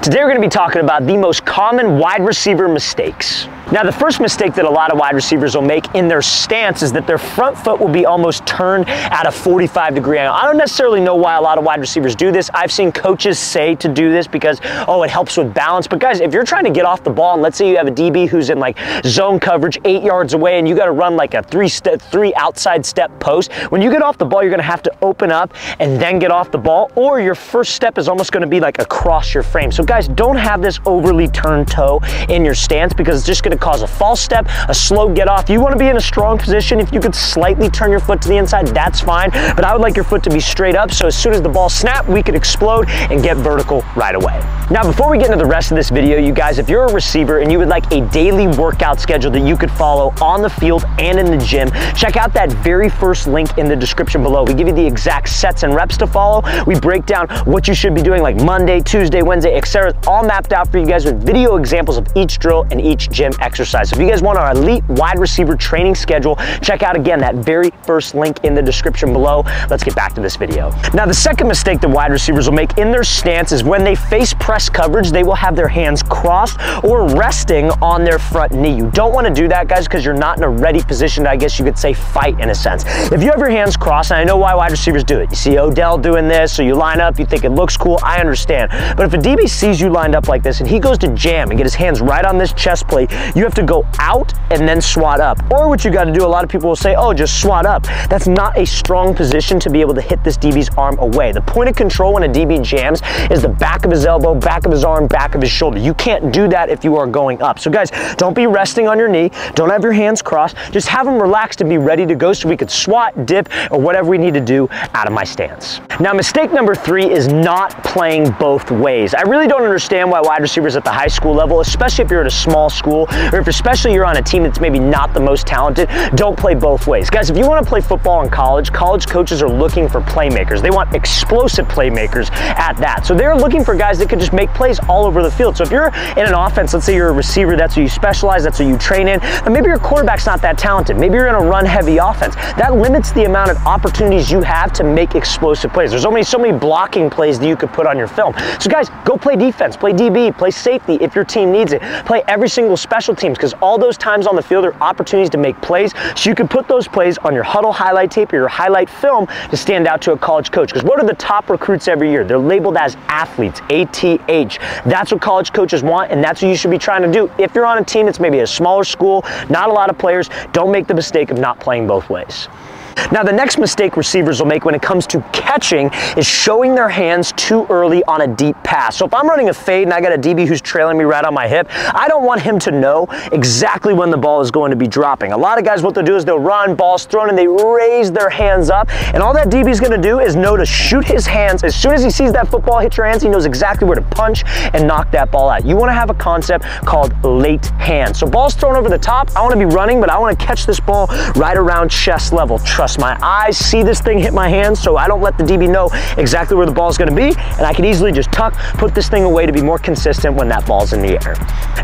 Today we're going to be talking about the most common wide receiver mistakes. Now, the first mistake that a lot of wide receivers will make in their stance is that their front foot will be almost turned at a 45-degree angle. I don't necessarily know why a lot of wide receivers do this. I've seen coaches say to do this because, oh, it helps with balance. But guys, if you're trying to get off the ball, and let's say you have a DB who's in like zone coverage 8 yards away and you got to run like a three outside step post, when you get off the ball, you're going to have to open up and then get off the ball, or your first step is almost going to be like across your frame. So guys, don't have this overly turned toe in your stance because it's just going to cause a false step, a slow get off. You want to be in a strong position. If you could slightly turn your foot to the inside, that's fine, but I would like your foot to be straight up so as soon as the ball snaps, we could explode and get vertical right away. Now, before we get into the rest of this video, you guys, if you're a receiver and you would like a daily workout schedule that you could follow on the field and in the gym, check out that very first link in the description below. We give you the exact sets and reps to follow. We break down what you should be doing like Monday, Tuesday, Wednesday, etc. All mapped out for you guys with video examples of each drill and each gym exercise. So if you guys want our elite wide receiver training schedule, check out again that very first link in the description below. Let's get back to this video. Now, the second mistake that wide receivers will make in their stance is when they face press coverage, they will have their hands crossed or resting on their front knee. You don't want to do that, guys, because you're not in a ready position to, I guess you could say, fight in a sense. If you have your hands crossed, and I know why wide receivers do it. You see Odell doing this, so you line up, you think it looks cool, I understand. But if a DB sees you lined up like this and he goes to jam and get his hands right on this chest plate, you have to go out and then swat up. Or what you got to do, a lot of people will say, oh, just swat up. That's not a strong position to be able to hit this DB's arm away. The point of control when a DB jams is the back of his elbow, back of his arm, back of his shoulder. You can't do that if you are going up. So guys, don't be resting on your knee. Don't have your hands crossed. Just have them relaxed and be ready to go so we could swat, dip, or whatever we need to do out of my stance. Now, mistake number 3 is not playing both ways. I really don't understand why wide receivers at the high school level, especially if you're at a small school, or if especially you're on a team that's maybe not the most talented, don't play both ways. Guys, if you want to play football in college coaches are looking for playmakers. They want explosive playmakers at that. So they're looking for guys that can just make plays all over the field. So if you're in an offense, let's say you're a receiver, that's what you specialize, that's what you train in, and maybe your quarterback's not that talented. Maybe you're in a run-heavy offense. That limits the amount of opportunities you have to make explosive plays. There's so many blocking plays that you could put on your film. So guys, go play defense, play DB, play safety if your team needs it. Play every single special teams, because all those times on the field are opportunities to make plays, so you can put those plays on your huddle highlight tape or your highlight film to stand out to a college coach. Because what are the top recruits every year? They're labeled as athletes, ATH. That's what college coaches want, and that's what you should be trying to do. If you're on a team that's maybe a smaller school, not a lot of players, don't make the mistake of not playing both ways. Now, the next mistake receivers will make when it comes to catching is showing their hands too early on a deep pass. So if I'm running a fade and I got a DB who's trailing me right on my hip, I don't want him to know exactly when the ball is going to be dropping. A lot of guys, what they'll do is they'll run, ball's thrown, and they raise their hands up, and all that DB is going to do is know to shoot his hands. As soon as he sees that football hit your hands, he knows exactly where to punch and knock that ball out. You want to have a concept called late hands. So ball's thrown over the top, I want to be running, but I want to catch this ball right around chest level. Trust my eyes see this thing hit my hands, so I don't let the DB know exactly where the ball is going to be, and I can easily just put this thing away to be more consistent when that ball's in the air.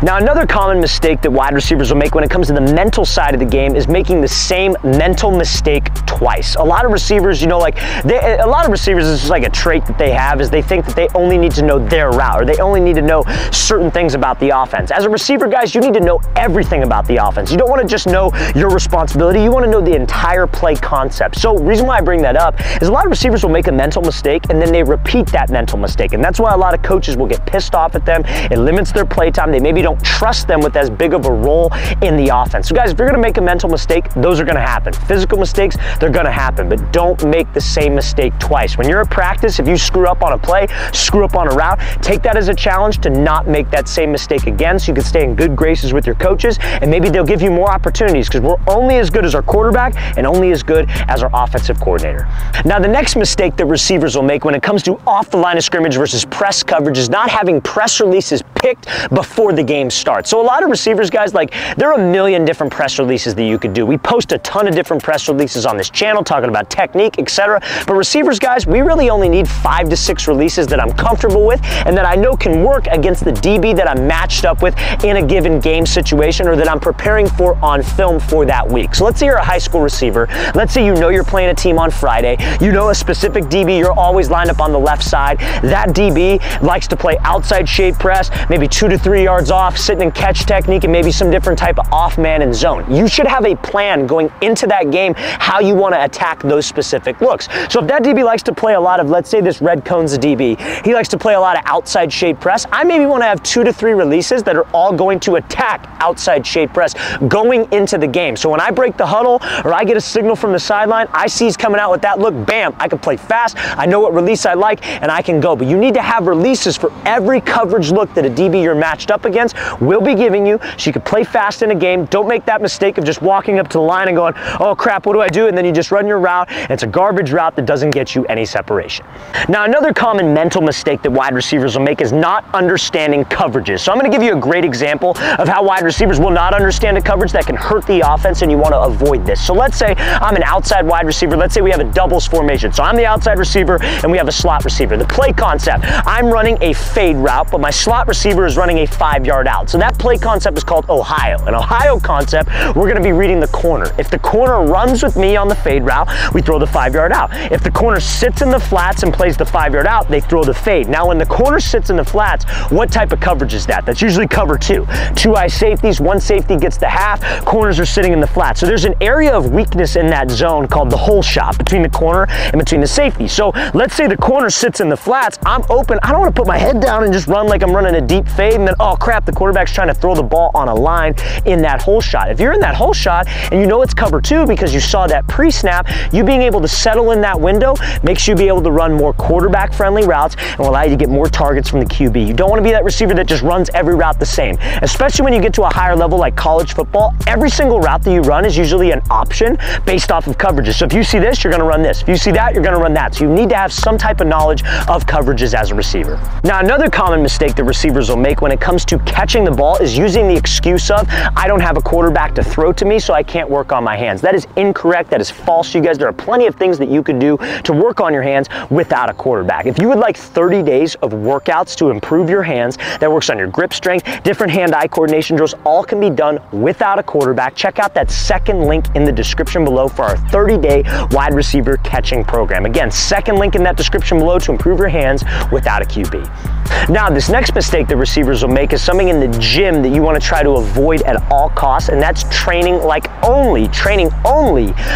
Now, another common mistake that wide receivers will make when it comes to the mental side of the game is making the same mental mistake twice. A lot of receivers, you know, a lot of receivers, it's just like a trait that they have, is they think that they only need to know their route, or they only need to know certain things about the offense. As a receiver, guys, you need to know everything about the offense. You don't want to just know your responsibility. You want to know the entire play concept. So the reason why I bring that up is a lot of receivers will make a mental mistake and then they repeat that mental mistake. And that's why a lot of coaches will get pissed off at them. It limits their play time. They maybe don't trust them with as big of a role in the offense. So guys, if you're going to make a mental mistake, those are going to happen. Physical mistakes, they're going to happen, but don't make the same mistake twice. When you're at practice, if you screw up on a play, screw up on a route, take that as a challenge to not make that same mistake again so you can stay in good graces with your coaches, and maybe they'll give you more opportunities, because we're only as good as our quarterback and only as good as our offensive coordinator. Now, the next mistake that receivers will make when it comes to off the line of scrimmage versus press coverage is not having press releases picked before the game starts. So a lot of receivers, guys, there are a million different press releases that you could do. We post a ton of different press releases on this channel talking about technique, etc. But receivers, guys, we really only need 5 to 6 releases that I'm comfortable with and that I know can work against the DB that I'm matched up with in a given game situation or that I'm preparing for on film for that week. So let's say you're a high school receiver. Let's let's say you know you're playing a team on Friday, you know a specific DB, you're always lined up on the left side. That DB likes to play outside shade press, maybe 2 to 3 yards off, sitting and catch technique, and maybe some different type of off man and zone. You should have a plan going into that game how you want to attack those specific looks. So if that DB likes to play a lot of, let's say this red cone's DB, he likes to play a lot of outside shade press, I maybe want to have 2 to 3 releases that are all going to attack outside shade press going into the game. So when I break the huddle or I get a signal from the sideline, I see he's coming out with that look, bam, I can play fast, I know what release I like, and I can go. But you need to have releases for every coverage look that a DB you're matched up against will be giving you, so you can play fast in a game. Don't make that mistake of just walking up to the line and going, oh crap, what do I do? And then you just run your route, and it's a garbage route that doesn't get you any separation. Now, another common mental mistake that wide receivers will make is not understanding coverages. So I'm going to give you a great example of how wide receivers will not understand a coverage that can hurt the offense, and you want to avoid this. So let's say I'm an outside wide receiver. Let's say we have a doubles formation. So I'm the outside receiver and we have a slot receiver. The play concept, I'm running a fade route, but my slot receiver is running a 5-yard out. So that play concept is called Ohio. An Ohio concept, we're going to be reading the corner. If the corner runs with me on the fade route, we throw the 5-yard out. If the corner sits in the flats and plays the 5-yard out, they throw the fade. Now when the corner sits in the flats, what type of coverage is that? That's usually cover 2. 2 eye safeties, 1 safety gets the half, corners are sitting in the flats. So there's an area of weakness in that zone called the hole shot between the corner and between the safety. So let's say the corner sits in the flats, I'm open, I don't want to put my head down and just run like I'm running a deep fade and then, oh crap, the quarterback's trying to throw the ball on a line in that hole shot. If you're in that hole shot and you know it's cover 2 because you saw that pre-snap, you being able to settle in that window makes you be able to run more quarterback friendly routes and will allow you to get more targets from the QB. You don't want to be that receiver that just runs every route the same, especially when you get to a higher level like college football. Every single route that you run is usually an option based off of coverages. So if you see this, you're going to run this. If you see that, you're going to run that. So you need to have some type of knowledge of coverages as a receiver. Now, another common mistake that receivers will make when it comes to catching the ball is using the excuse of, I don't have a quarterback to throw to me, so I can't work on my hands. That is incorrect. That is false, you guys. There are plenty of things that you could do to work on your hands without a quarterback. If you would like 30 days of workouts to improve your hands, that works on your grip strength, different hand-eye coordination drills, all can be done without a quarterback. Check out that second link in the description below for our 30-day wide receiver catching program. Again, second link in that description below to improve your hands without a QB. Now, this next mistake that receivers will make is something in the gym that you want to try to avoid at all costs, and that's training only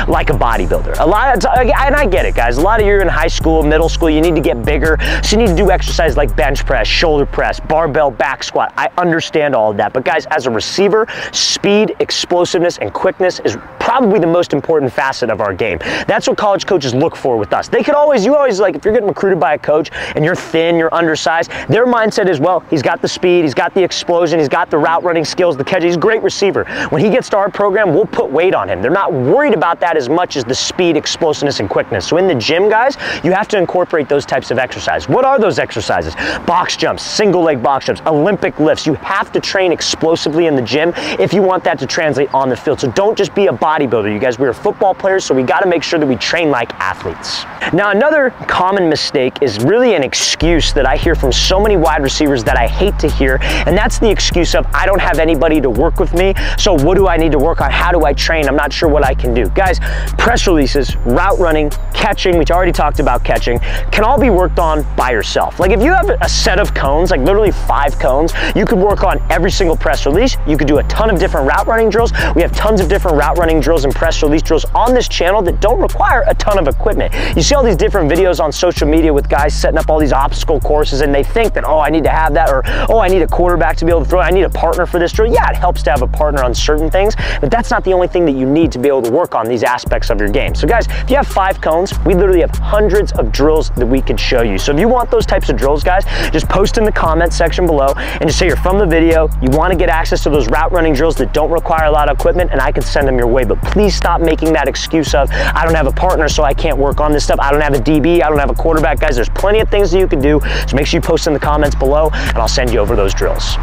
like a bodybuilder. And I get it, guys. A lot of you are in high school, middle school, you need to get bigger, so you need to do exercises like bench press, shoulder press, barbell back squat. I understand all of that, but guys, as a receiver, speed, explosiveness, and quickness is probably the most important facet of our game. That's what college coaches look for with us. They could always, like, if you're getting recruited by a coach and you're thin, you're undersized, their mindset is, well, he's got the speed, he's got the explosion, he's got the route running skills, the catch, he's a great receiver. When he gets to our program, we'll put weight on him. They're not worried about that as much as the speed, explosiveness, and quickness. So in the gym, guys, you have to incorporate those types of exercises. What are those exercises? Box jumps, single leg box jumps, Olympic lifts. You have to train explosively in the gym if you want that to translate on the field. So don't just be a bodybuilder, you guys. We're football players, so we got to make sure that we train like athletes. Now, another common mistake is really an excuse that I hear from so many wide receivers that I hate to hear, and that's the excuse of, I don't have anybody to work with me, so what do I need to work on? How do I train? I'm not sure what I can do. Guys, press releases, route running, catching, which I already talked about catching, can all be worked on by yourself. Like if you have a set of cones, like literally 5 cones, you could work on every single press release. You could do a ton of different route running drills. We have tons of different route running drills and press release drills on this channel that don't require a ton of equipment. You see all these different videos on social media with guys setting up all these obstacle courses, and they think that, oh, I need to have that, or oh, I need a quarterback to be able to throw it. I need a partner for this drill. Yeah, it helps to have a partner on certain things, but that's not the only thing that you need to be able to work on these aspects of your game. So guys, if you have 5 cones, we literally have hundreds of drills that we could show you. So if you want those types of drills, guys, just post in the comment section below and just say you're from the video, you want to get access to those route running drills that don't require a lot of equipment, and I can send them your way. But please stop making that excuse of, I don't have a partner, so I can't work on this stuff. I don't have a DB, I don't have a quarterback. Guys, there's plenty of things that you can do. So make sure you post in the comments below, and I'll send you over those drills.